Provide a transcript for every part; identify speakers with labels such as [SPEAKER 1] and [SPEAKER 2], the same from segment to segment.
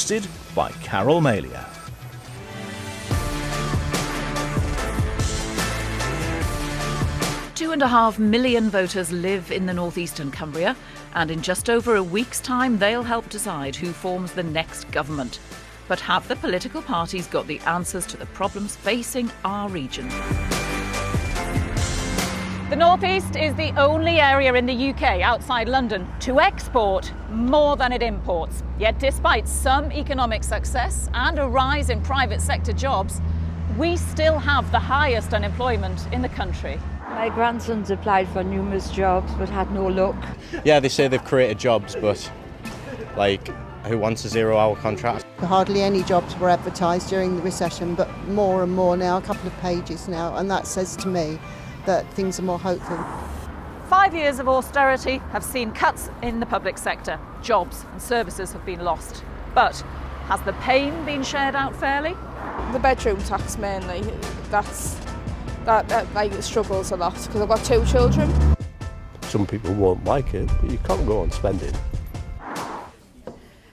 [SPEAKER 1] hosted by Carol Malia.
[SPEAKER 2] Two and a half million voters live in the northeastern Cumbria, and in just over a week's time they'll help decide who forms the next government. But have the political parties got the answers to the problems facing our region?
[SPEAKER 3] The North East is the only area in the UK outside London to export more than it imports. Yet despite some economic success and a rise in private sector jobs, we still have the highest unemployment in the country.
[SPEAKER 4] My grandson's applied for numerous jobs but had no luck.
[SPEAKER 5] Yeah, they say they've created jobs, but who wants a 0-hour contract?
[SPEAKER 6] Hardly any jobs were advertised during the recession, but more and more now, a couple of pages now, and that says to me that things are more hopeful.
[SPEAKER 3] 5 years of austerity have seen cuts in the public sector. Jobs and services have been lost. But has the pain been shared out fairly?
[SPEAKER 7] The bedroom tax mainly, that struggles a lot because I've got 2 children.
[SPEAKER 8] Some people won't like it, but you can't go on spending.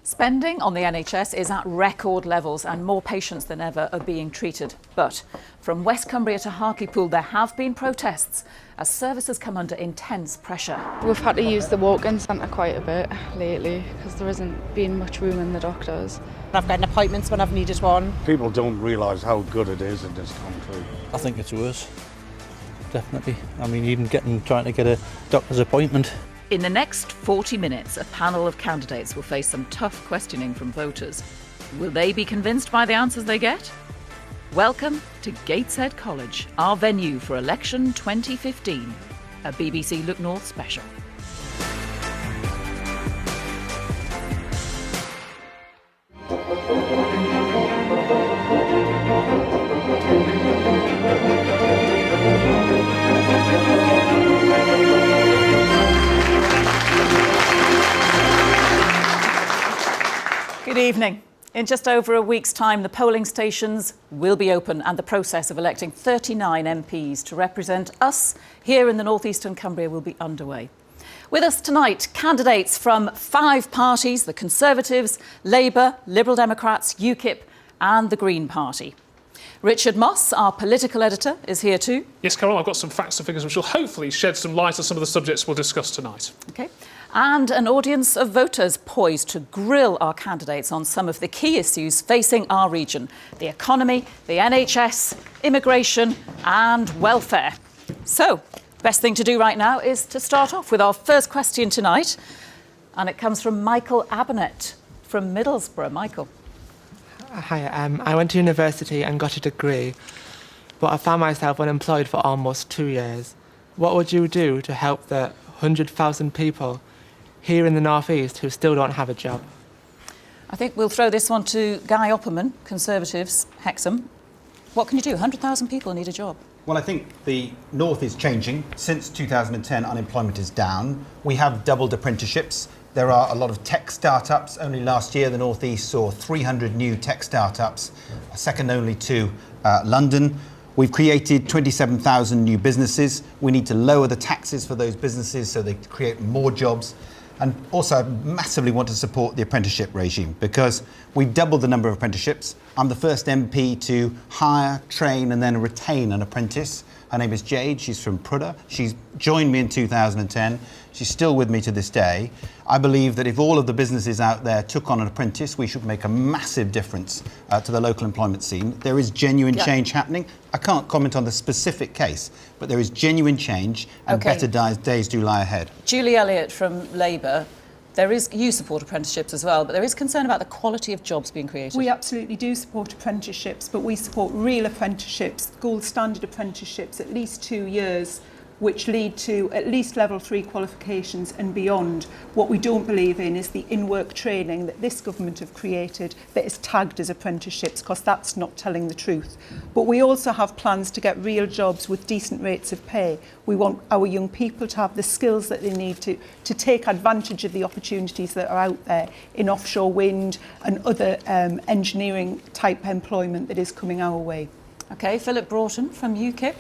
[SPEAKER 3] Spending on the NHS is at record levels and more patients than ever are being treated. But from West Cumbria to Hartlepool, there have been protests as services come under intense pressure.
[SPEAKER 9] We've had to use the walk-in centre quite a bit lately because there hasn't been much room in the doctors.
[SPEAKER 10] I've gotten appointments when I've needed one.
[SPEAKER 8] People don't realise how good it is in this country.
[SPEAKER 11] I think it's worse, definitely. I mean, even trying to get a doctor's appointment.
[SPEAKER 2] In the next 40 minutes, a panel of candidates will face some tough questioning from voters. Will they be convinced by the answers they get? Welcome to Gateshead College, our venue for election 2015, a BBC Look North special.
[SPEAKER 3] Good evening. In just over a week's time, the polling stations will be open and the process of electing 39 MPs to represent us here in the northeastern Cumbria will be underway. With us tonight, candidates from 5 parties, the Conservatives, Labour, Liberal Democrats, UKIP and the Green Party. Richard Moss, our political editor, is here too.
[SPEAKER 12] Yes, Carol, I've got some facts and figures which will hopefully shed some light on some of the subjects we'll discuss tonight.
[SPEAKER 3] OK. And an audience of voters poised to grill our candidates on some of the key issues facing our region: the economy, the NHS, immigration and welfare. So, best thing to do right now is to start off with our first question tonight. And it comes from Michael Abernett from Middlesbrough. Michael.
[SPEAKER 13] Hi, I went to university and got a degree, but I found myself unemployed for almost 2 years. What would you do to help the 100,000 people here in the North East who still don't have a job?
[SPEAKER 3] I think we'll throw this one to Guy Opperman, Conservatives, Hexham. What can you do? 100,000 people need a job.
[SPEAKER 14] Well, I think the North is changing. Since 2010, unemployment is down. We have doubled apprenticeships. There are a lot of tech startups. Only last year, the North East saw 300 new tech startups, second only to London. We've created 27,000 new businesses. We need to lower the taxes for those businesses so they create more jobs. And also, I massively want to support the apprenticeship regime because we've doubled the number of apprenticeships. I'm the first MP to hire, train and then retain an apprentice. Her name is Jade. She's from Prudhoe. She's joined me in 2010. She's still with me to this day. I believe that if all of the businesses out there took on an apprentice, we should make a massive difference to the local employment scene. There is genuine change happening. I can't comment on the specific case, but there is genuine change and better days do lie ahead.
[SPEAKER 3] Julie Elliott from Labour. You support apprenticeships as well, but there is concern about the quality of jobs being created.
[SPEAKER 15] We absolutely do support apprenticeships, but we support real apprenticeships, gold standard apprenticeships, at least 2 years, which lead to at least level 3 qualifications and beyond. What we don't believe in is the in-work training that this government have created that is tagged as apprenticeships, because that's not telling the truth. But we also have plans to get real jobs with decent rates of pay. We want our young people to have the skills that they need to take advantage of the opportunities that are out there in offshore wind and other engineering type employment that is coming our way.
[SPEAKER 3] OK, Philip Broughton from UKIP.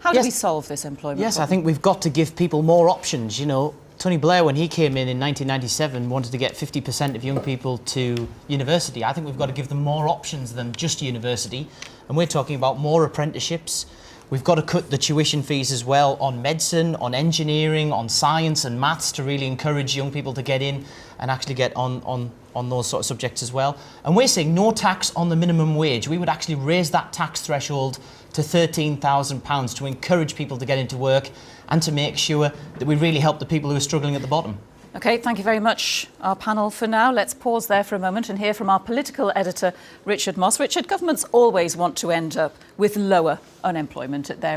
[SPEAKER 3] How do we solve this employment problem?
[SPEAKER 10] I think we've got to give people more options. You know,
[SPEAKER 16] Tony Blair, when he came in 1997, wanted to get 50% of young people to university. I think we've got to give them more options than just university. And we're talking about more apprenticeships. We've got to cut the tuition fees as well on medicine, on engineering, on science and maths to really encourage young people to get in and actually get on those sort of subjects as well. And we're saying no tax on the minimum wage. We would actually raise that tax threshold to £13,000 to encourage people to get into work and to make sure that we really help the people who are struggling at the bottom.
[SPEAKER 3] OK, thank you very much, our panel, for now. Let's pause there for a moment and hear from our political editor, Richard Moss. Richard, governments always want to end up with lower unemployment at the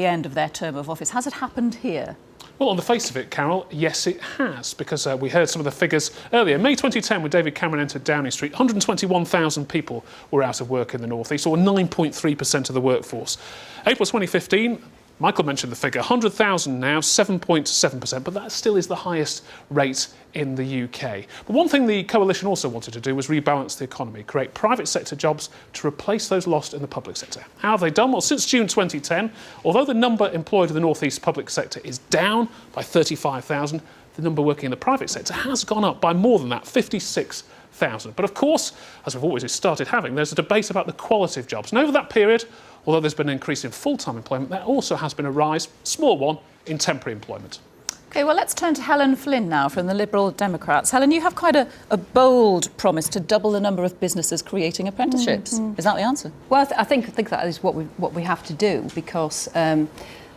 [SPEAKER 3] end of their term of office. Has it happened here?
[SPEAKER 12] Well, on the face of it, Carol, yes, it has, because we heard some of the figures earlier. May 2010, when David Cameron entered Downing Street, 121,000 people were out of work in the North East, or 9.3% of the workforce. April 2015, Michael mentioned the figure, 100,000 now, 7.7%, but that still is the highest rate in the UK. But one thing the coalition also wanted to do was rebalance the economy, create private sector jobs to replace those lost in the public sector. How have they done? Well, since June 2010, although the number employed in the North East public sector is down by 35,000, the number working in the private sector has gone up by more than that, 56,000. But of course, as we've always started having, there's a debate about the quality of jobs. And over that period, although there's been an increase in full-time employment, there also has been a rise, small one, in temporary employment.
[SPEAKER 3] OK, well, let's turn to Helen Flynn now from the Liberal Democrats. Helen, you have quite a bold promise to double the number of businesses creating apprenticeships. Is that the answer?
[SPEAKER 17] Well, I think that is what we have to do, because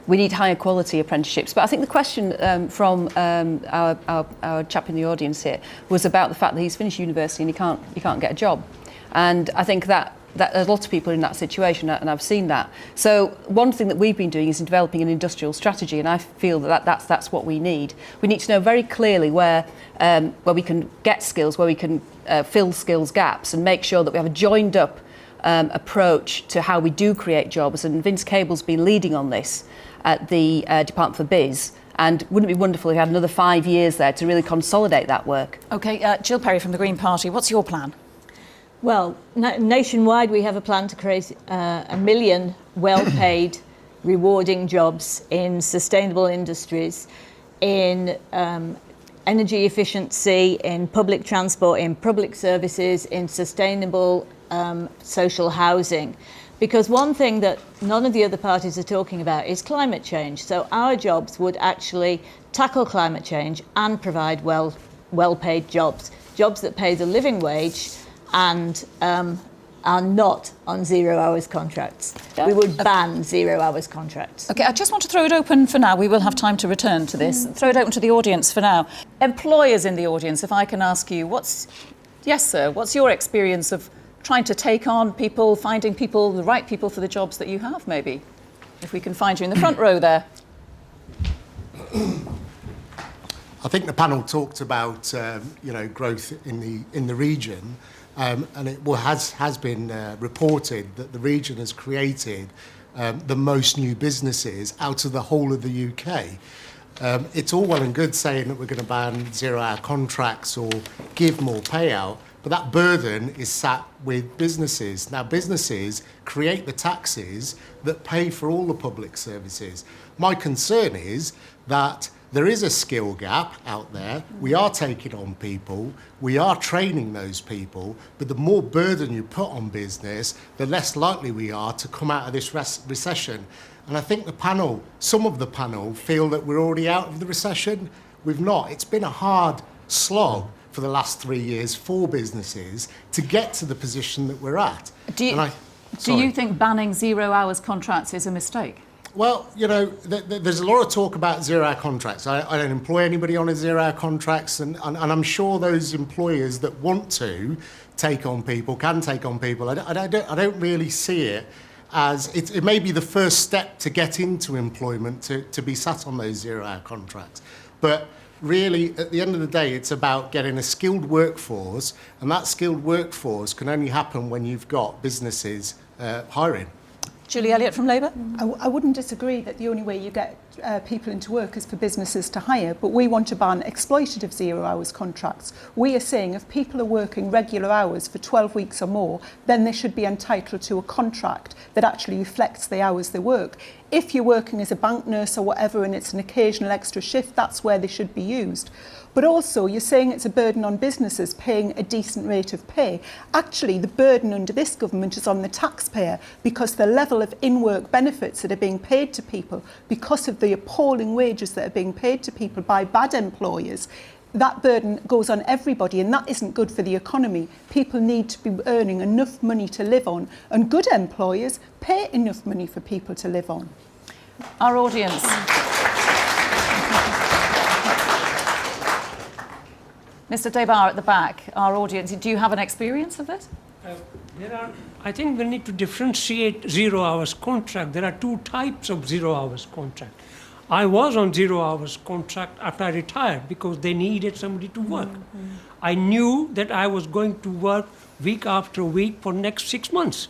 [SPEAKER 17] we need higher quality apprenticeships. But I think the question from our chap in the audience here was about the fact that he's finished university and he can't get a job. And I think that there's lots of people in that situation, and I've seen that. So one thing that we've been doing is in developing an industrial strategy, and I feel that's what we need. We need to know very clearly where we can get skills, where we can fill skills gaps, and make sure that we have a joined up approach to how we do create jobs. And Vince Cable's been leading on this at the Department for Biz. And wouldn't it be wonderful if we had another 5 years there to really consolidate that work?
[SPEAKER 3] OK, Jill Perry from the Green Party, what's your plan?
[SPEAKER 18] Well, nationwide we have a plan to create 1 million well-paid, rewarding jobs in sustainable industries, in energy efficiency, in public transport, in public services, in sustainable social housing. Because one thing that none of the other parties are talking about is climate change. So our jobs would actually tackle climate change and provide well-paid jobs that pay the living wage and are not on 0 hours contracts. We would ban 0 hours contracts.
[SPEAKER 3] OK, I just want to throw it open for now. We will have time to return to this. Throw it open to the audience for now. Employers in the audience, if I can ask you, what's your experience of trying to take on people, finding people, the right people for the jobs that you have, maybe? If we can find you in the front row there.
[SPEAKER 19] I think the panel talked about growth in the region. And it has been reported that the region has created the most new businesses out of the whole of the UK. It's all well and good saying that we're going to ban 0 hour contracts or give more payout, but that burden is sat with businesses. Now, businesses create the taxes that pay for all the public services. My concern is that there is a skill gap out there. We are taking on people, we are training those people, but the more burden you put on business, the less likely we are to come out of this recession. And I think some of the panel feel that we're already out of the recession. We've not. It's been a hard slog for the last 3 years for businesses to get to the position that we're at.
[SPEAKER 3] Do you think banning 0 hours contracts is a mistake?
[SPEAKER 19] Well, there's a lot of talk about 0 hour contracts. I don't employ anybody on a 0 hour contracts, and I'm sure those employers that want to take on people can take on people. I don't really see it as it may be the first step to get into employment to be sat on those 0 hour contracts. But really, at the end of the day, it's about getting a skilled workforce, and that skilled workforce can only happen when you've got businesses hiring.
[SPEAKER 3] Julie Elliott from Labour?
[SPEAKER 15] I wouldn't disagree that the only way you get people into work is for businesses to hire, but we want to ban exploitative 0 hours contracts. We are saying if people are working regular hours for 12 weeks or more, then they should be entitled to a contract that actually reflects the hours they work. If you're working as a bank nurse or whatever and it's an occasional extra shift, that's where they should be used. But also, you're saying it's a burden on businesses paying a decent rate of pay. Actually, the burden under this government is on the taxpayer, because the level of in-work benefits that are being paid to people, because of the appalling wages that are being paid to people by bad employers, that burden goes on everybody, and that isn't good for the economy. People need to be earning enough money to live on, and good employers pay enough money for people to live on.
[SPEAKER 3] Our audience. Mr. Debar at the back, our audience, do you have an experience of this?
[SPEAKER 20] I think we need to differentiate 0 hours contract. There are two types of 0 hours contract. I was on 0 hours contract after I retired because they needed somebody to work. I knew that I was going to work week after week for next 6 months.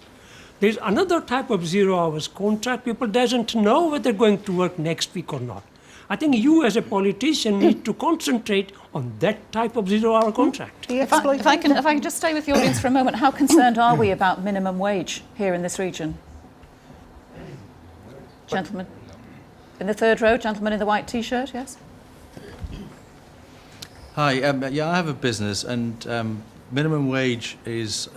[SPEAKER 20] There's another type of 0 hours contract. People doesn't know whether they're going to work next week or not. I think you as a politician need to concentrate on that type of 0 hour contract.
[SPEAKER 3] If I can just stay with the audience for a moment, how concerned are we about minimum wage here in this region? Gentlemen. In the third row, gentleman in the white T-shirt, yes?
[SPEAKER 11] Hi, I have a business, and minimum wage is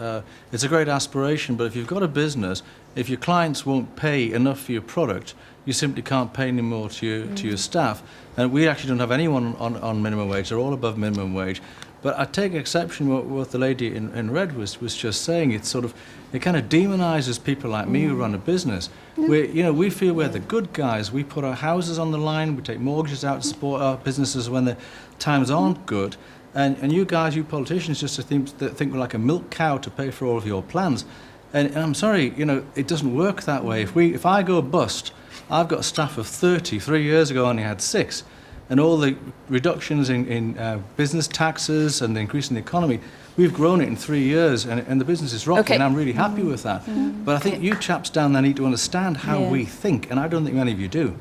[SPEAKER 11] it's a great aspiration, but if you've got a business, if your clients won't pay enough for your product, you simply can't pay any more to your staff. And we actually don't have anyone on minimum wage. They're all above minimum wage. But I take exception with what the lady in red was just saying. It's sort of, it kind of demonises people like me who run a business. We feel we're the good guys. We put our houses on the line. We take mortgages out to support our businesses when the times aren't good. And you guys, you politicians, just think we're like a milk cow to pay for all of your plans. And I'm sorry, it doesn't work that way. If I go bust, I've got a staff of 30. 3 years ago I only had 6. And all the reductions in business taxes and the increase in the economy, we've grown it in 3 years, and the business is rocking, and I'm really happy with that. But I think you chaps down there need to understand how we think, and I don't think many of you do.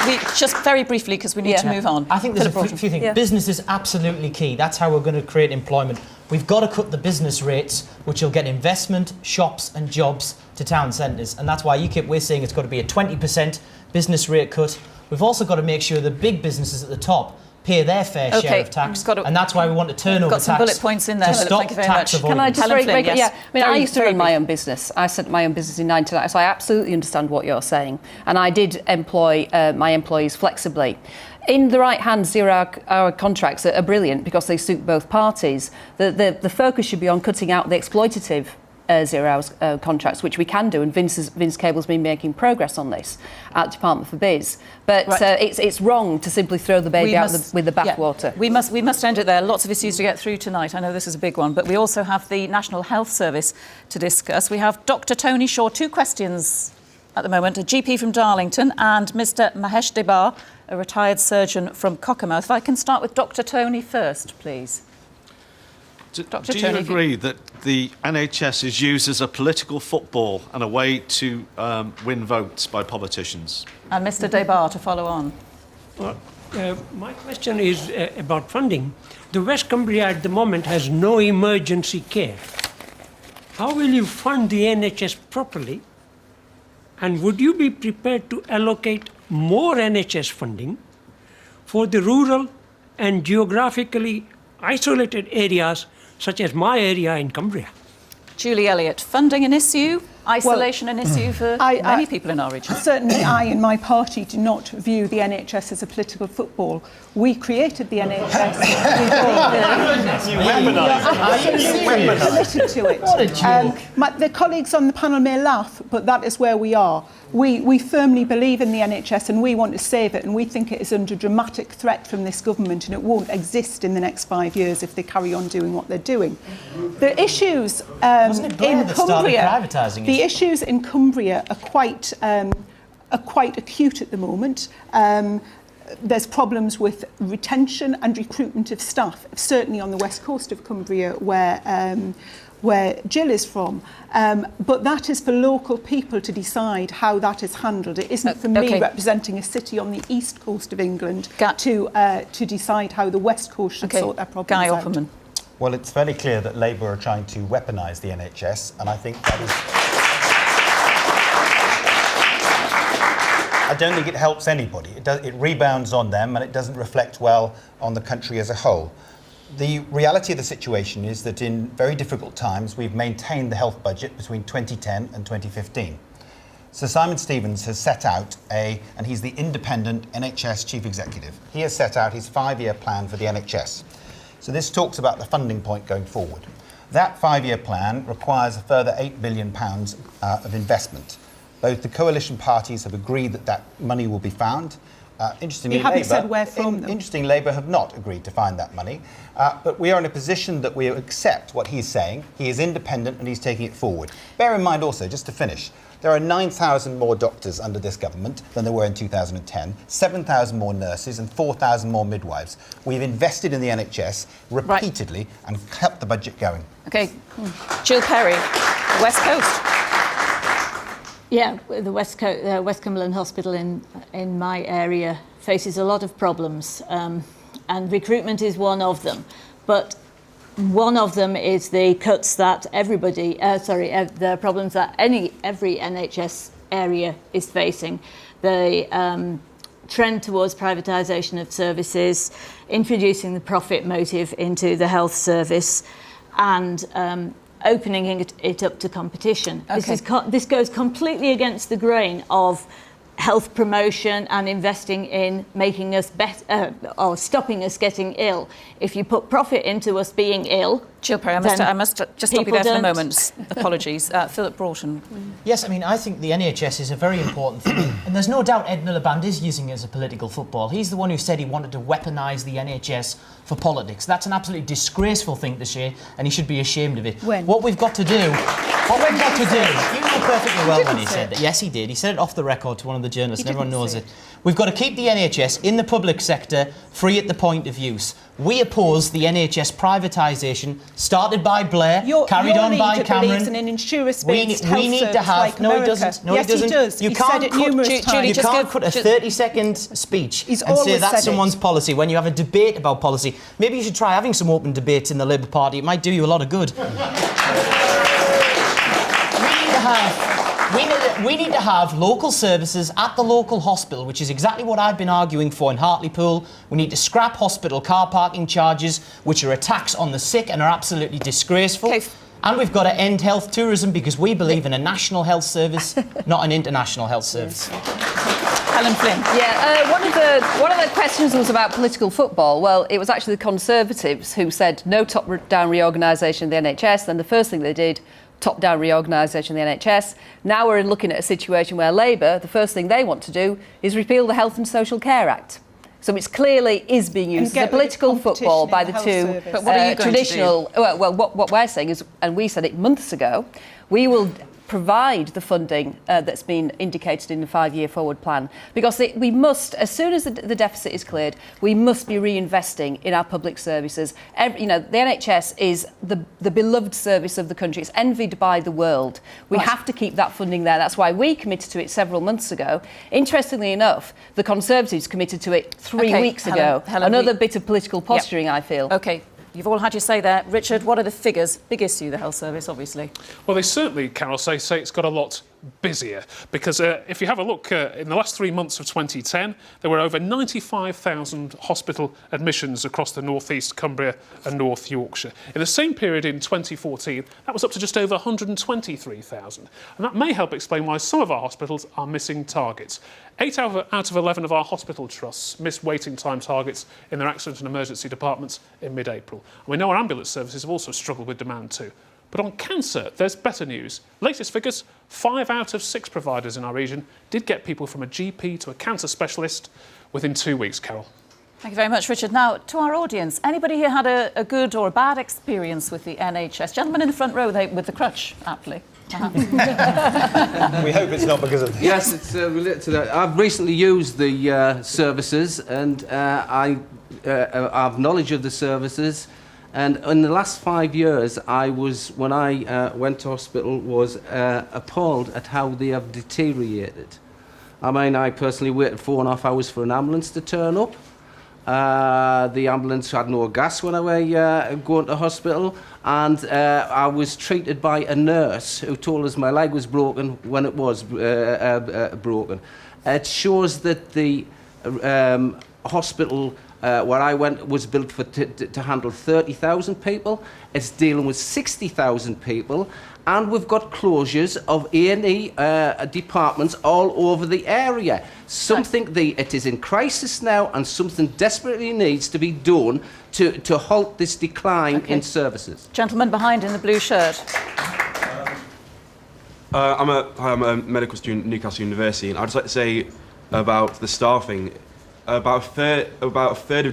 [SPEAKER 3] We just very briefly, because we need to move on.
[SPEAKER 16] I think there's a few things. Business is absolutely key. That's how we're going to create employment. We've got to cut the business rates, which will get investment, shops and jobs to town centres. And that's why we're saying it's got to be a 20% business rate cut. We've also got to make sure the big businesses at the top pay their fair share of tax, and that's why we want to turnover
[SPEAKER 3] tax. Got some bullet points in there.
[SPEAKER 16] To stop tax avoidance.
[SPEAKER 17] Can I just very quickly? Yeah, I used to run my own business. I set my own business in 1999, so I absolutely understand what you're saying. And I did employ my employees flexibly. In the right hand, 0 hour contracts are brilliant because they suit both parties. The focus should be on cutting out the exploitative 0 hours contracts, which we can do, and Vince Cable's been making progress on this at Department for Biz. But it's wrong to simply throw the baby out with the bathwater.
[SPEAKER 3] Yeah, we must end it there. Lots of issues to get through tonight. I know this is a big one, but we also have the National Health Service to discuss. We have Dr. Tony Shaw. 2 questions at the moment: a GP from Darlington and Mr. Mahesh Debar, a retired surgeon from Cockermouth. If I can start with Dr. Tony first, please.
[SPEAKER 21] Do you agree that the NHS is used as a political football and a way to win votes by politicians?
[SPEAKER 3] And Mr. Debar to follow on.
[SPEAKER 20] Well, my question is about funding. The West Cumbria at the moment has no emergency care. How will you fund the NHS properly? And would you be prepared to allocate more NHS funding for the rural and geographically isolated areas such as my area in Cumbria?
[SPEAKER 3] Julie Elliott, funding an issue, isolation an issue for many people in our region.
[SPEAKER 15] Certainly I and my party do not view the NHS as a political football. We created the NHS. We are committed to it.
[SPEAKER 16] What a joke.
[SPEAKER 15] The colleagues on the panel may laugh, but that is where we are. We firmly believe in the NHS and we want to save it, and we think it is under dramatic threat from this government, and it won't exist in the next 5 years if they carry on doing what they're doing. The issues in Cumbria, the issues in Cumbria are quite acute at the moment. there's problems with retention and recruitment of staff, certainly on the west coast of Cumbria, where Jill is from. But that is for local people to decide how that is handled. It isn't for me, representing a city on the east coast of England, to decide how the west coast should sort their problems
[SPEAKER 3] Guy
[SPEAKER 15] out.
[SPEAKER 3] Offerman.
[SPEAKER 14] Well, it's fairly clear that Labour are trying to weaponise the NHS, and I think that is... I don't think it helps anybody. It rebounds on them, and it doesn't reflect well on the country as a whole. The reality of the situation is that in very difficult times, we've maintained the health budget between 2010 and 2015. Sir Simon Stevens has set out and he's the independent NHS chief executive. He has set out his 5-year plan for the NHS. So this talks about the funding point going forward. That 5-year plan requires a further £8 billion of investment. Both the coalition parties have agreed that that money will be found. Interestingly,
[SPEAKER 15] You haven't said where from, though.
[SPEAKER 14] Interesting, Labour have not agreed to find that money. But we are in a position that we accept what he's saying. He is independent and he's taking it forward. Bear in mind also, just to finish, there are 9,000 more doctors under this government than there were in 2010, 7,000 more nurses and 4,000 more midwives. We've invested in the NHS repeatedly and kept the budget going.
[SPEAKER 3] OK, Jill Perry, West Coast.
[SPEAKER 18] Yeah, the West Cumberland Hospital in my area faces a lot of problems, and recruitment is one of them. But one of them is the cuts that the problems that every NHS area is facing. The trend towards privatisation of services, introducing the profit motive into the health service, and opening it up to competition. This goes completely against the grain of health promotion and investing in making us better or stopping us getting ill. If you put profit into us being ill,
[SPEAKER 3] Jill Perry, I must just stop you there for a moment. Apologies. Philip Broughton.
[SPEAKER 16] Yes, I mean, I think the NHS is a very important thing. And there's no doubt Ed Miliband is using it as a political football. He's the one who said he wanted to weaponise the NHS for politics. That's an absolutely disgraceful thing to say, and he should be ashamed of it. What we've got to do, you know perfectly well when he said that. Yes, he did. He said it off the record to one of the journalists, and everyone knows it. We've got to keep the NHS in the public sector, free at the point of use. We oppose the NHS privatisation, started by Blair, carried on by Cameron.
[SPEAKER 15] In an insurance
[SPEAKER 16] we need to have...
[SPEAKER 15] like
[SPEAKER 16] no,
[SPEAKER 15] America.
[SPEAKER 16] it doesn't. No,
[SPEAKER 15] Yes,
[SPEAKER 16] it doesn't.
[SPEAKER 15] he does.
[SPEAKER 16] You
[SPEAKER 15] He's
[SPEAKER 16] can't
[SPEAKER 15] said it numerous times.
[SPEAKER 16] You can't put a 30-second speech and say
[SPEAKER 15] always
[SPEAKER 16] that's
[SPEAKER 15] said
[SPEAKER 16] someone's policy when you have a debate about policy. Maybe you should try having some open debates in the Labour Party. It might do you a lot of good. We need to have local services at the local hospital, which is exactly what I've been arguing for in Hartlepool. We need to scrap hospital car parking charges, which are a tax on the sick and are absolutely disgraceful. And we've got to end health tourism because we believe in a national health service, not an international health service.
[SPEAKER 3] Helen Flynn.
[SPEAKER 17] Yeah, one of the questions was about political football. Well, it was actually the Conservatives who said no top-down reorganisation of the NHS. Then the first thing they did, top-down reorganisation of the NHS. Now we're looking at a situation where Labour, the first thing they want to do is repeal the Health and Social Care Act. So it clearly is being used as a political football by the two traditional... Well, what we're saying is, and we said it months ago, we will provide the funding that's been indicated in the 5-year forward plan, because we must, as soon as the deficit is cleared, we must be reinvesting in our public services. The NHS is the beloved service of the country. It's envied by the world. We have to keep that funding there. That's why we committed to it several months ago. Interestingly enough, the Conservatives committed to it 3 weeks ago. Another bit of political posturing, I feel.
[SPEAKER 3] OK. You've all had your say there. Richard, what are the figures? Big issue, the health service, obviously.
[SPEAKER 12] Well, they certainly, Carol, say it's got a lot busier, because if you have a look, in the last 3 months of 2010, there were over 95,000 hospital admissions across the North East, Cumbria and North Yorkshire. In the same period in 2014, that was up to just over 123,000. And that may help explain why some of our hospitals are missing targets. 8 out of 11 of our hospital trusts missed waiting time targets in their accident and emergency departments in mid-April. And we know our ambulance services have also struggled with demand too. But on cancer, there's better news. Latest figures, 5 out of 6 providers in our region did get people from a GP to a cancer specialist within 2 weeks, Carol.
[SPEAKER 3] Thank you very much, Richard. Now, to our audience, anybody here had a good or a bad experience with the NHS? Gentleman in the front row with the crutch, aptly.
[SPEAKER 14] We hope it's not because of this.
[SPEAKER 1] Yes, it's related to that. I've recently used the services, and I have knowledge of the services. And in the last 5 years, when I went to hospital, was appalled at how they have deteriorated. I mean, I personally waited 4.5 hours for an ambulance to turn up. The ambulance had no gas when I was going to hospital, and I was treated by a nurse who told us my leg was broken when it was broken. It shows that the hospital where I went was built to handle 30,000 people. It's dealing with 60,000 people, and we've got closures of A&E departments all over the area. It is in crisis now, and something desperately needs to be done to halt this decline in services.
[SPEAKER 3] Gentleman behind in the blue shirt.
[SPEAKER 22] I'm a medical student at Newcastle University, and I'd just like to say about the staffing. About a third of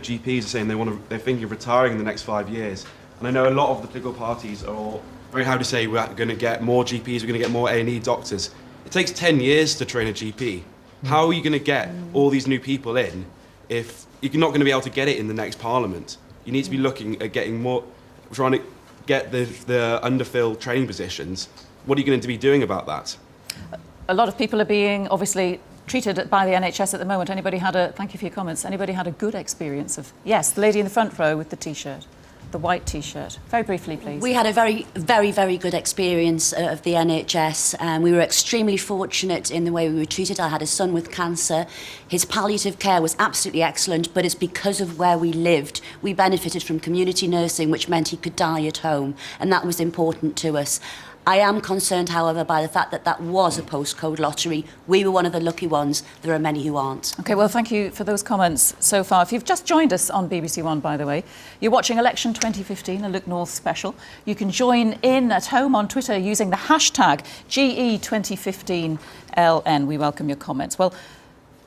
[SPEAKER 22] GPs are saying they're thinking of retiring in the next 5 years. And I know a lot of the political parties are all very happy to say we're going to get more GPs, we're going to get more A&E doctors. It takes 10 years to train a GP. How are you going to get all these new people in if you're not going to be able to get it in the next Parliament? You need to be looking at trying to get the underfilled training positions. What are you going to be doing about that?
[SPEAKER 3] A lot of people are being obviously treated by the NHS at the moment. Thank you for your comments. Anybody had a good experience of? Yes, the lady in the front row with the T-shirt, the white T-shirt. Very briefly, please.
[SPEAKER 23] We had a very, very, very good experience of the NHS. We were extremely fortunate in the way we were treated. I had a son with cancer. His palliative care was absolutely excellent, but it's because of where we lived. We benefited from community nursing, which meant he could die at home, and that was important to us. I am concerned, however, by the fact that that was a postcode lottery. We were one of the lucky ones. There are many who aren't.
[SPEAKER 3] OK, well, thank you for those comments so far. If you've just joined us on BBC One, by the way, you're watching Election 2015, a Look North special. You can join in at home on Twitter using the hashtag GE2015LN. We welcome your comments. Well,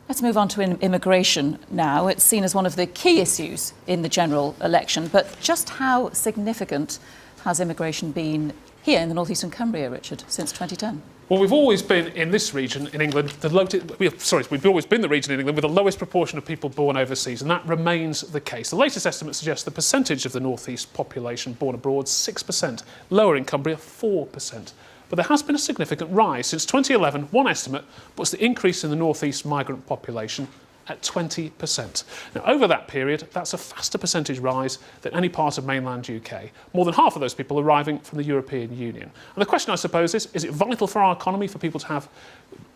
[SPEAKER 3] let's move on to immigration now. It's seen as one of the key issues in the general election. But just how significant has immigration been here in the northeastern Cumbria, Richard, since 2010?
[SPEAKER 12] Well, we've always been in this region in England, we've always been the region in England with the lowest proportion of people born overseas, and that remains the case. The latest estimate suggests the percentage of the northeast population born abroad 6%, lower in Cumbria 4%. But there has been a significant rise. Since 2011, one estimate puts the increase in the northeast migrant population at 20%. Now, over that period, that's a faster percentage rise than any part of mainland UK. More than half of those people arriving from the European Union. And the question, I suppose, is it vital for our economy for people to have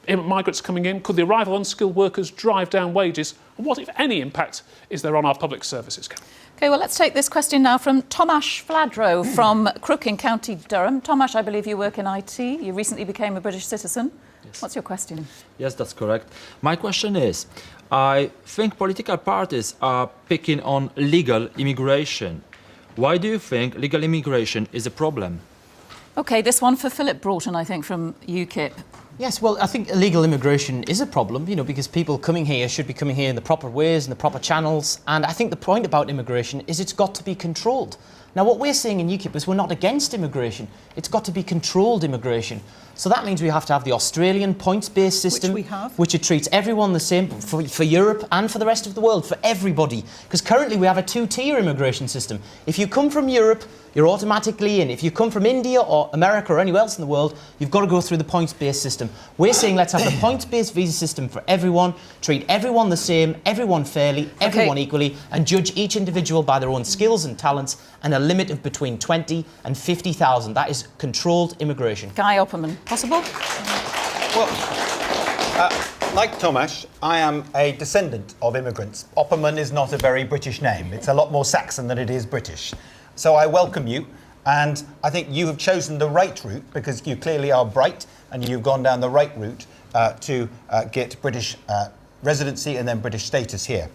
[SPEAKER 12] migrants coming in? Could the arrival of unskilled workers drive down wages? And what, if any, impact is there on our public services?
[SPEAKER 3] OK, well, let's take this question now from Tomasz Fladro from Crook in County Durham. Tomasz, I believe you work in IT. You recently became a British citizen. Yes. What's your question?
[SPEAKER 24] Yes, that's correct. My question is, I think political parties are picking on legal immigration. Why do you think legal immigration is a problem?
[SPEAKER 3] OK, this one for Philip Broughton, I think, from UKIP.
[SPEAKER 16] Yes, well, I think illegal immigration is a problem, because people coming here should be coming here in the proper ways, in the proper channels. And I think the point about immigration is it's got to be controlled. Now, what we're saying in UKIP is we're not against immigration. It's got to be controlled immigration. So that means we have to have the Australian points-based system, which it treats everyone the same for Europe and for the rest of the world, for everybody. Because currently we have a two-tier immigration system. If you come from Europe, you're automatically in. If you come from India or America or anywhere else in the world, you've got to go through the points-based system. We're saying let's have the points-based visa system for everyone, treat everyone the same, everyone fairly, everyone equally, and judge each individual by their own skills and talents, and a limit of between 20 and 50,000. That is controlled immigration.
[SPEAKER 3] Guy Opperman, possible?
[SPEAKER 14] Well, like Tomasz, I am a descendant of immigrants. Opperman is not a very British name. It's a lot more Saxon than it is British. So I welcome you, and I think you have chosen the right route because you clearly are bright and you've gone down the right route to get British residency and then British status here.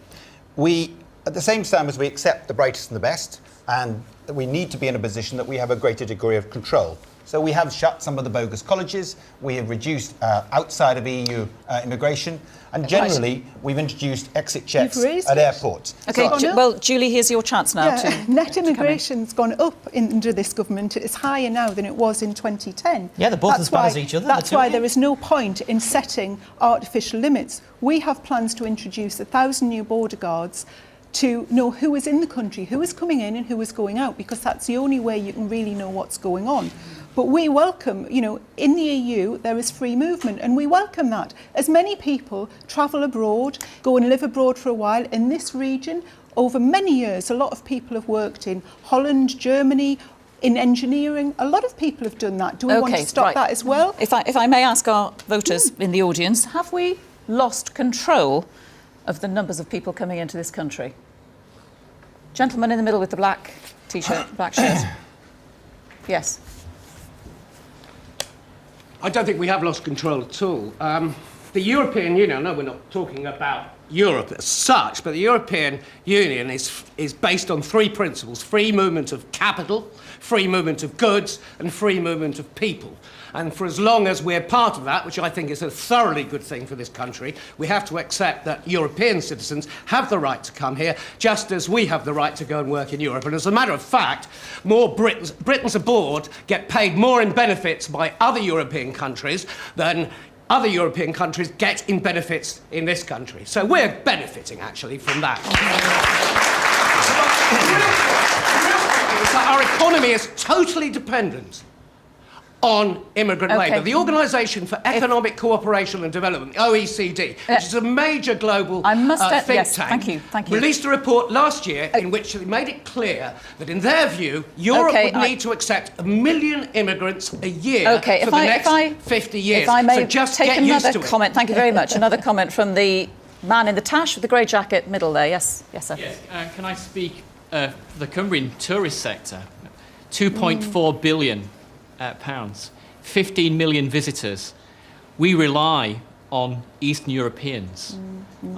[SPEAKER 14] We, at the same time as we accept the brightest and the best, and we need to be in a position that we have a greater degree of control. So we have shut some of the bogus colleges, we have reduced outside of EU immigration, and generally we've introduced exit checks at airports.
[SPEAKER 3] Okay,
[SPEAKER 14] So-
[SPEAKER 3] well, Julie, here's your chance now to
[SPEAKER 15] net immigration's gone up under this government. It's higher now than it was in 2010.
[SPEAKER 16] Yeah, they're both
[SPEAKER 15] That's
[SPEAKER 16] as bad
[SPEAKER 15] why-
[SPEAKER 16] as each other,
[SPEAKER 15] That's
[SPEAKER 16] the two
[SPEAKER 15] why
[SPEAKER 16] of you.
[SPEAKER 15] there is no point in setting artificial limits. We have plans to introduce 1,000 new border guards to know who is in the country, who is coming in and who is going out, because that's the only way you can really know what's going on. But we welcome, in the EU there is free movement, and we welcome that. As many people travel abroad, go and live abroad for a while in this region, over many years, a lot of people have worked in Holland, Germany, in engineering. A lot of people have done that. Do we want to stop that as well?
[SPEAKER 3] If I may ask our voters in the audience, have we lost control of the numbers of people coming into this country? Gentleman in the middle with the black T-shirt, black shirt. Yes.
[SPEAKER 4] I don't think we have lost control at all. The European Union, I know we're not talking about Europe as such, but the European Union is based on three principles: free movement of capital, free movement of goods, and free movement of people. And for as long as we're part of that, which I think is a thoroughly good thing for this country, we have to accept that European citizens have the right to come here, just as we have the right to go and work in Europe. And as a matter of fact, more Britons abroad get paid more in benefits by other European countries than other European countries get in benefits in this country. So we're benefiting, actually, from that. Our economy is totally dependent on immigrant labour. The Organisation for Economic Cooperation and Development, the OECD, which is a major global think tank, released a report last year in which they made it clear that, in their view, Europe would need to accept 1 million immigrants a year for the next 50 years.
[SPEAKER 3] If I may
[SPEAKER 4] so just
[SPEAKER 3] take
[SPEAKER 4] get used
[SPEAKER 3] another
[SPEAKER 4] to
[SPEAKER 3] comment. Thank you very much. Another comment from the man in the tash with the grey jacket, middle there. Yes, sir.
[SPEAKER 5] Yes, can I speak for the Cumbrian tourist sector? 2.4 billion pounds, 15 million visitors. We rely on Eastern Europeans.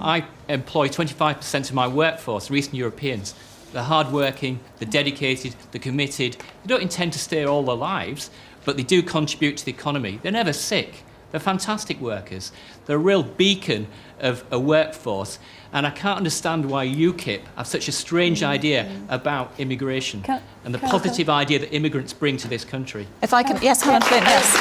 [SPEAKER 5] I employ 25% of my workforce are Eastern Europeans. They're hardworking, they're dedicated, they're committed. They don't intend to stay all their lives, but they do contribute to the economy. They're never sick. They're fantastic workers. They're a real beacon of a workforce. And I can't understand why UKIP have such a strange idea about immigration and the positive idea that immigrants bring to this country.
[SPEAKER 3] If I can, yes, Helen Flynn, yes.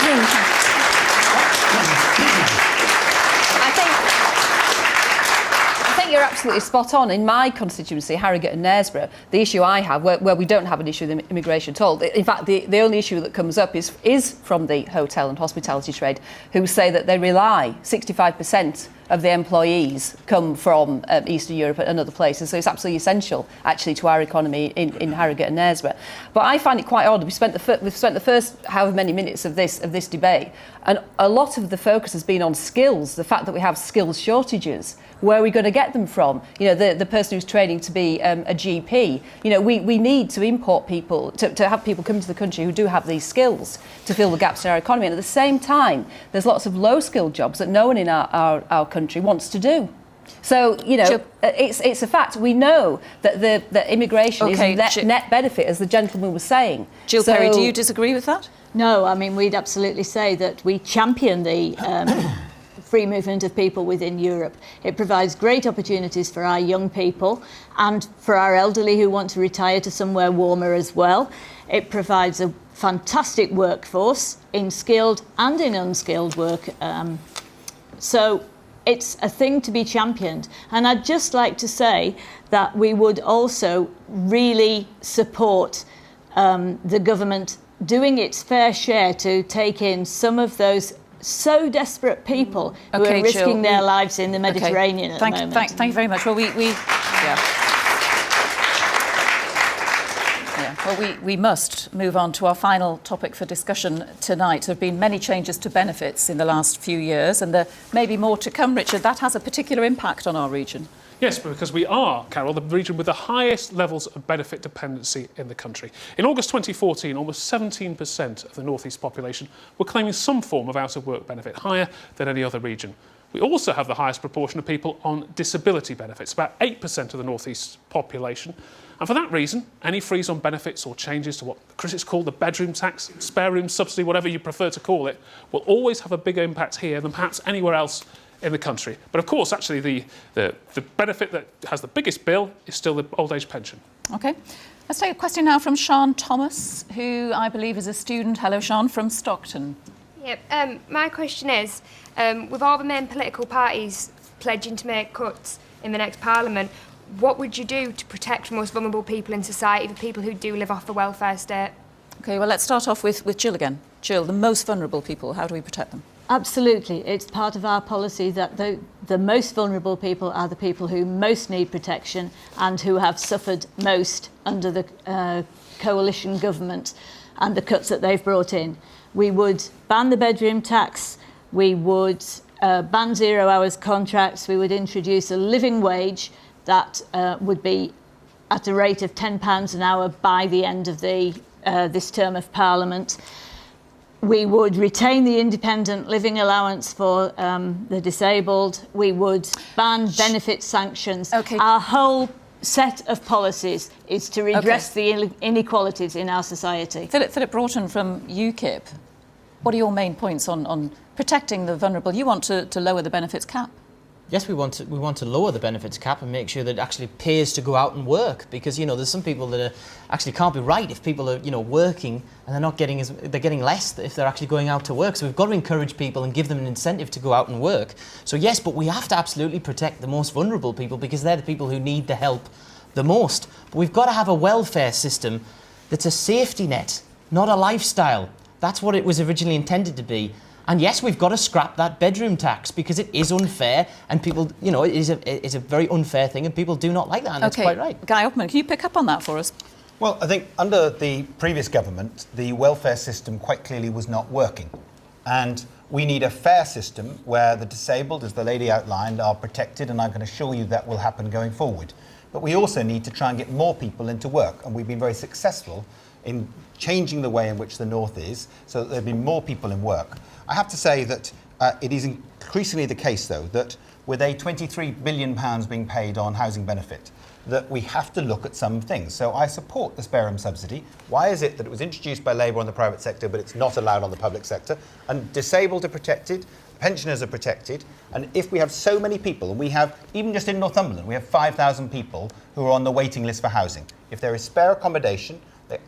[SPEAKER 17] I think you're absolutely spot on. In my constituency, Harrogate and Knaresborough, the issue I have, where we don't have an issue with immigration at all, in fact, the only issue that comes up is from the hotel and hospitality trade, who say that they rely, 65% of the employees come from Eastern Europe and other places, so it's absolutely essential, actually, to our economy in Harrogate and Knaresborough. But I find it quite odd. We've spent the first however many minutes of this debate, and a lot of the focus has been on skills, the fact that we have skills shortages. Where are we going to get them from? The person who's training to be a GP. We need to import people, to have people come to the country who do have these skills to fill the gaps in our economy. And at the same time, there's lots of low-skilled jobs that no one in our country wants to do. So, it's a fact. We know that the immigration is net benefit, as the gentleman was saying.
[SPEAKER 3] Jill Perry, do you disagree with that?
[SPEAKER 18] No, I mean, we'd absolutely say that we champion the free movement of people within Europe. It provides great opportunities for our young people and for our elderly who want to retire to somewhere warmer as well. It provides a fantastic workforce in skilled and in unskilled work. So it's a thing to be championed. And I'd just like to say that we would also really support the government doing its fair share to take in some of those so desperate people who are risking their lives in the Mediterranean at the moment.
[SPEAKER 3] Thank you very much. Well, we must move on to our final topic for discussion tonight. There have been many changes to benefits in the last few years, and there may be more to come. Richard, that has a particular impact on our region.
[SPEAKER 12] Yes, because we are, Carol, the region with the highest levels of benefit dependency in the country. In August 2014, almost 17% of the North East population were claiming some form of out-of-work benefit, higher than any other region. We also have the highest proportion of people on disability benefits, about 8% of the North East population. And for that reason, any freeze on benefits or changes to what Chris has called the bedroom tax, spare room subsidy, whatever you prefer to call it, will always have a bigger impact here than perhaps anywhere else in the country. But of course, actually, the benefit that has the biggest bill is still the old age pension.
[SPEAKER 3] OK. Let's take a question now from Sean Thomas, who I believe is a student. Hello, Sean, from Stockton.
[SPEAKER 6] Yep. My question is, with all the main political parties pledging to make cuts in the next Parliament, what would you do to protect the most vulnerable people in society, the people who do live off the welfare state?
[SPEAKER 3] OK, well, let's start off with Jill again. Jill, the most vulnerable people, how do we protect them?
[SPEAKER 18] Absolutely. It's part of our policy that the most vulnerable people are the people who most need protection and who have suffered most under the coalition government and the cuts that they've brought in. We would ban the bedroom tax. We would ban 0 hours contracts. We would introduce a living wage that would be at a rate of £10 an hour by the end of this term of Parliament. We would retain the independent living allowance for the disabled. We would ban benefit sanctions.
[SPEAKER 3] Okay.
[SPEAKER 18] Our whole set of policies is to redress the inequalities in our society.
[SPEAKER 3] Philip Broughton from UKIP, what are your main points on protecting the vulnerable? You want to lower the benefits cap.
[SPEAKER 16] Yes, we want to lower the benefits cap and make sure that it actually pays to go out and work, because there's some people that actually can't be right if people are working and they're not getting they're getting less if they're actually going out to work. So we've got to encourage people and give them an incentive to go out and work. So yes, but we have to absolutely protect the most vulnerable people because they're the people who need the help the most. But we've got to have a welfare system that's a safety net, not a lifestyle. That's what it was originally intended to be. And yes, we've got to scrap that bedroom tax because it is unfair and people, it is a very unfair thing and people do not like that, and that's quite right.
[SPEAKER 3] Guy Upman, can you pick up on that for us?
[SPEAKER 14] Well, I think under the previous government, the welfare system quite clearly was not working. And we need a fair system where the disabled, as the lady outlined, are protected, and I can assure you that will happen going forward. But we also need to try and get more people into work, and we've been very successful in changing the way in which the North is so that there'll be more people in work. I have to say that it is increasingly the case, though, that with a £23 billion being paid on housing benefit, that we have to look at some things. So I support the spare room subsidy. Why is it that it was introduced by Labour on the private sector, but it's not allowed on the public sector? And disabled are protected, pensioners are protected, and if we have so many people, and we have, even just in Northumberland, we have 5,000 people who are on the waiting list for housing. If there is spare accommodation, they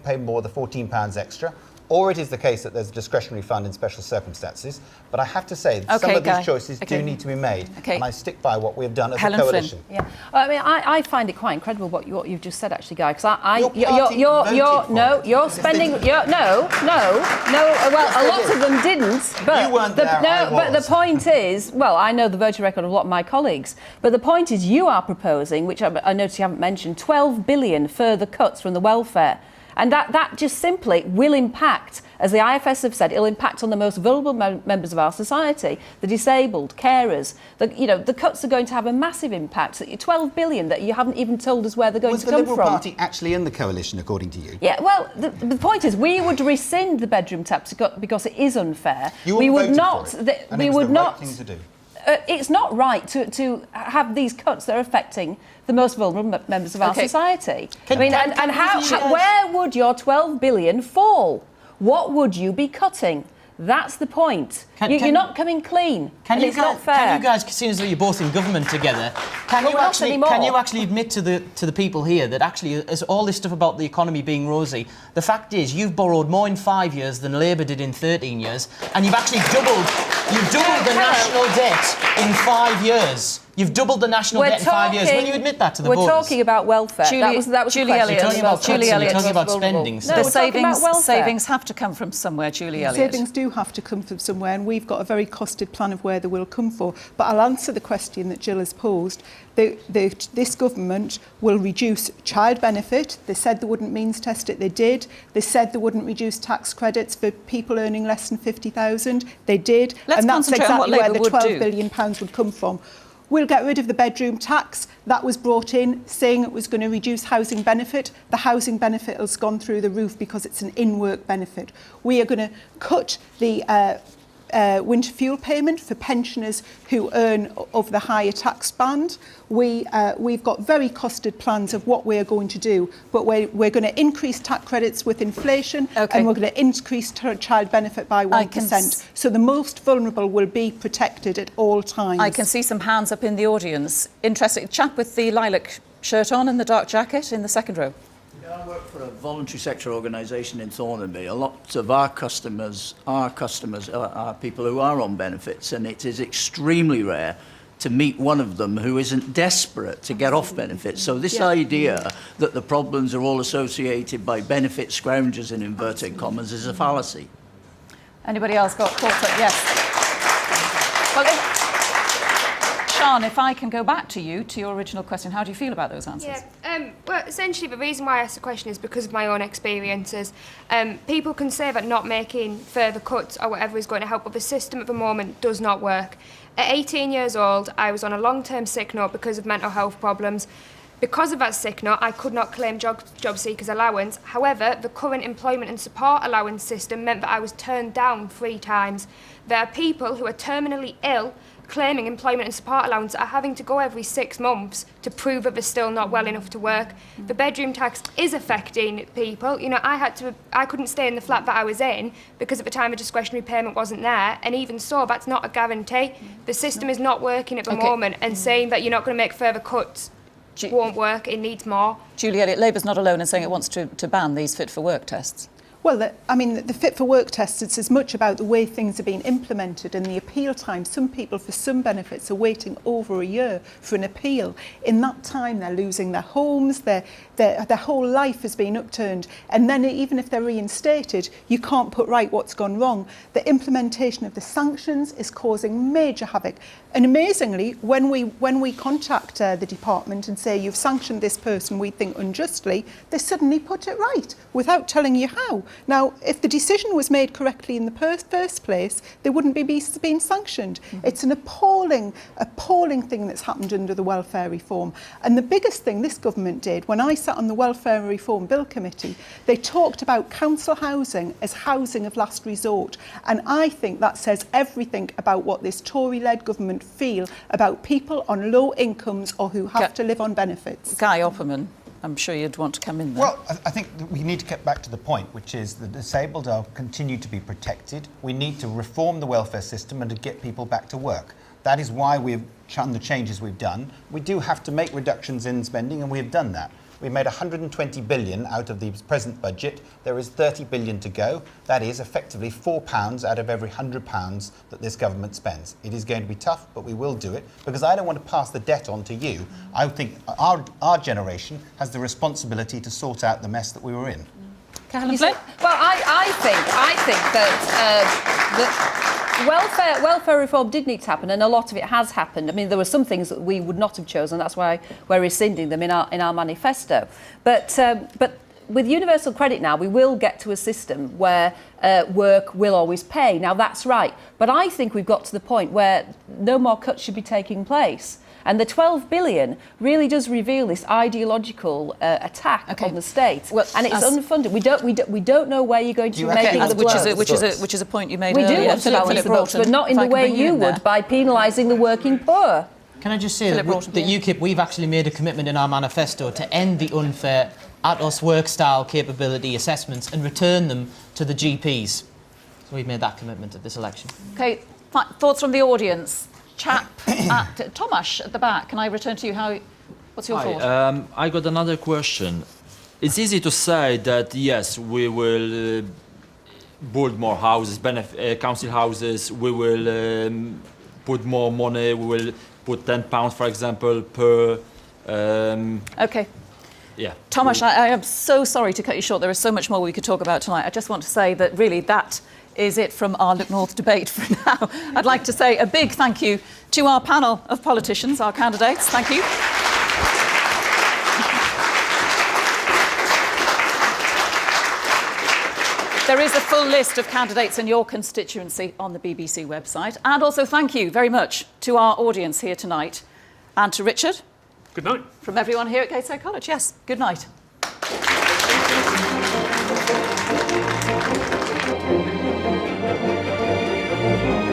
[SPEAKER 14] pay more than £14 extra, or it is the case that there's a discretionary fund in special circumstances. But I have to say that some of these choices do need to be made, and I stick by what we have done as a coalition.
[SPEAKER 17] Yeah, I mean, I find it quite incredible what you've just said, actually, Guy. Because you're spending. No. Well, a lot of them didn't. But
[SPEAKER 14] you weren't there.
[SPEAKER 17] But the point is, well, I know the voting record of a lot of my colleagues. But the point is, you are proposing, which I notice you haven't mentioned, 12 billion further cuts from the welfare. And that just simply will impact, as the IFS have said, it'll impact on the most vulnerable members of our society, the disabled, carers. The cuts are going to have a massive impact. 12 billion that you haven't even told us where they're going to come from.
[SPEAKER 14] Was the Liberal Party actually in the coalition, according to you?
[SPEAKER 17] Yeah, well, the point is, we would rescind the bedroom tax because it is unfair.
[SPEAKER 14] We would not. For it, and it was the right thing to do.
[SPEAKER 17] It's not right to have these cuts that are affecting the most vulnerable members of our society. Where would your 12 billion fall? What would you be cutting? That's the point. You're not coming clean. It's not fair.
[SPEAKER 16] Can you guys, seeing as though you're both in government together, can you actually admit to the people here that actually, as all this stuff about the economy being rosy, the fact is you've borrowed more in 5 years than Labour did in 13 years, and you've actually doubled the national debt in 5 years. You've doubled the national debt in 5 years. Will you admit that to the voters?
[SPEAKER 17] We're talking about welfare.
[SPEAKER 3] That was
[SPEAKER 17] Julie Elliott.
[SPEAKER 16] You're talking about spending.
[SPEAKER 3] The savings have to come from somewhere, Julie Elliott.
[SPEAKER 15] Savings do have to come from somewhere, and we've got a very costed plan of where they will come from. But I'll answer the question that Jill has posed. This government will reduce child benefit. They said they wouldn't means test it. They did. They said they wouldn't reduce tax credits for people earning less than 50,000. They did.
[SPEAKER 3] Let's
[SPEAKER 15] and that's
[SPEAKER 3] concentrate on what
[SPEAKER 15] exactly where
[SPEAKER 3] Labour
[SPEAKER 15] the £12
[SPEAKER 3] would do.
[SPEAKER 15] billion would come from. We'll get rid of the bedroom tax. That was brought in saying it was going to reduce housing benefit. The housing benefit has gone through the roof because it's an in-work benefit. We are going to cut the winter fuel payment for pensioners who earn of the higher tax band. We've got very costed plans of what we're going to do, but we're going to increase tax credits with inflation, and we're going to increase child benefit by 1%. So the most vulnerable will be protected at all times.
[SPEAKER 3] I can see some hands up in the audience. Interesting. Chap with the lilac shirt on and the dark jacket in the second row.
[SPEAKER 2] I work for a voluntary sector organisation in Thornaby. A lot of our customers are people who are on benefits, and it is extremely rare to meet one of them who isn't desperate to get off benefits. So this idea that the problems are all associated by benefit scroungers in inverted commas is a fallacy.
[SPEAKER 3] Anybody else got thoughts? Yes. Well, Sian, if I can go back to you, to your original question, how do you feel about those answers?
[SPEAKER 6] Well, essentially, the reason why I asked the question is because of my own experiences. People can say that not making further cuts or whatever is going to help, but the system at the moment does not work. At 18 years old, I was on a long-term sick note because of mental health problems. Because of that sick note, I could not claim job seekers allowance. However, the current employment and support allowance system meant that I was turned down 3 times. There are people who are terminally ill claiming employment and support allowance are having to go every 6 months to prove that they're still not well enough to work. The bedroom tax is affecting people. You know, I couldn't stay in the flat that I was in because at the time a discretionary payment wasn't there, and even so, that's not a guarantee. The system is not working at the moment, and saying that you're not going to make further cuts won't work. It needs more.
[SPEAKER 3] Julie, Labour's not alone in saying it wants to ban these fit for work tests.
[SPEAKER 15] Well, the Fit for Work test, it's as much about the way things are being implemented and the appeal time. Some people, for some benefits, are waiting over a year for an appeal. In that time, they're losing their homes, their whole life has been upturned. And then even if they're reinstated, you can't put right what's gone wrong. The implementation of the sanctions is causing major havoc. And amazingly, when we contact the department and say, you've sanctioned this person we think unjustly, they suddenly put it right without telling you how. Now, if the decision was made correctly in the first place, they wouldn't be being sanctioned. It's an appalling thing that's happened under the welfare reform. And the biggest thing this government did, when I sat on the Welfare Reform Bill Committee, they talked about council housing as housing of last resort. And I think that says everything about what this Tory-led government feel about people on low incomes or who have to live on benefits.
[SPEAKER 3] Guy Opperman, I'm sure you'd want to come in there.
[SPEAKER 14] Well, I think that we need to get back to the point, which is the disabled are continue to be protected. We need to reform the welfare system and to get people back to work. That is why we've done the changes we've done. We do have to make reductions in spending, and we have done that. We made 120 billion out of the present budget. There is 30 billion to go. That is effectively £4 out of every £100 that this government spends. It is going to be tough, but we will do it, because I don't want to pass the debt on to you. I think our generation has the responsibility to sort out the mess that we were in.
[SPEAKER 3] Caroline Flynn?
[SPEAKER 17] Well, I think that welfare reform did need to happen, and a lot of it has happened. I mean, there were some things that we would not have chosen. That's why we're rescinding them in our manifesto. But with universal credit now, we will get to a system where work will always pay. Now, that's right. But I think we've got to the point where no more cuts should be taking place. And the 12 billion really does reveal this ideological attack on the state, and it's unfunded. We don't know where you're going to be making the
[SPEAKER 3] which is a point you made
[SPEAKER 17] earlier.
[SPEAKER 3] earlier.
[SPEAKER 17] We do want to balance the books, but not in the way you would, by penalising the working poor.
[SPEAKER 16] Can I just say that UKIP, we've actually made a commitment in our manifesto to end the unfair ATOS work style capability assessments and return them to the GPs. So we've made that commitment at this election.
[SPEAKER 3] Okay, thoughts from the audience. Chap at Tomasz at the back. Can I return to you? What's your thought?
[SPEAKER 24] I got another question. It's easy to say that yes, we will build more houses, council houses. We will put more money. We will put £10, for example, per.
[SPEAKER 3] Okay.
[SPEAKER 24] Yeah.
[SPEAKER 3] Tomasz, I am so sorry to cut you short. There is so much more we could talk about tonight. I just want to say that really that is it from our Look North debate for now. I'd like to say a big thank you to our panel of politicians, our candidates. Thank you. There is a full list of candidates in your constituency on the BBC website. And also thank you very much to our audience here tonight and to Richard.
[SPEAKER 12] Good night.
[SPEAKER 3] From everyone here at Gateshead College. Yes, good night.
[SPEAKER 7] Thank you.